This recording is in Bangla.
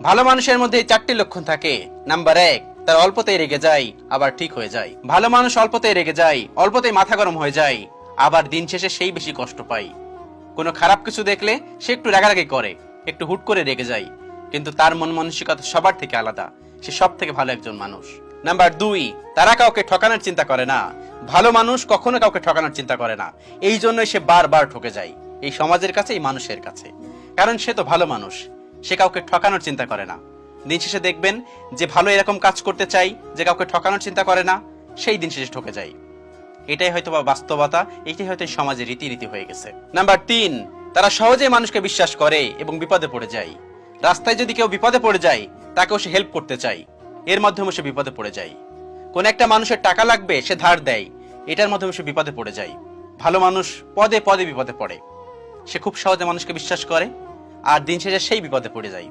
ভালো মানুষের মধ্যে এই 4টি লক্ষণ থাকে। নাম্বার 1, তার অল্পতেই রেগে যায় আবার ঠিক হয়ে যায়। ভালো মানুষ অল্পতেই রেগে যায়, অল্পতেই মাথা গরম হয়ে যায়, আবার দিন শেষে সেই বেশি কষ্ট পায়। কোনো খারাপ কিছু দেখলে সে একটু রাগারাগি করে, একটু হুট করে রেগে যায়, কিন্তু তার মন মানসিকতা সবার থেকে আলাদা। সে সব থেকে ভালো একজন মানুষ। নাম্বার 2, তারা কাউকে ঠকানোর চিন্তা করে না। ভালো মানুষ কখনো কাউকে ঠকানোর চিন্তা করে না। এই জন্যই সে বারবার ঠকে যায়, এই সমাজের কাছে, এই মানুষের কাছে। কারণ সে তো ভালো মানুষ, সে কাউকে ঠকানোর চিন্তা করে না। দিন শেষে দেখবেন যে ভালো এরকম কাজ করতে চাই, যে কাউকে ঠকানোর চিন্তা করে না, সেই দিন শেষে ঠকে যায়। এটাই হয়তো বা বাস্তবতা, এটাই হয়তো সমাজের রীতিনীতি হয়ে গেছে। নাম্বার 3, তারা সহজেই মানুষকে বিশ্বাস করে এবং বিপদে পড়ে যায়। রাস্তায় যদি কেউ বিপদে পড়ে যায়, তাকেও সে হেল্প করতে চায়, এর মাধ্যমে সে বিপদে পড়ে যায়। কোন একটা মানুষের টাকা লাগবে, সে ধার দেয়, এটার মাধ্যমে সে বিপদে পড়ে যায়। ভালো মানুষ পদে পদে বিপদে পড়ে, সে খুব সহজে মানুষকে বিশ্বাস করে, আর দিন শেষে সেই বিপদে পড়ে যায়।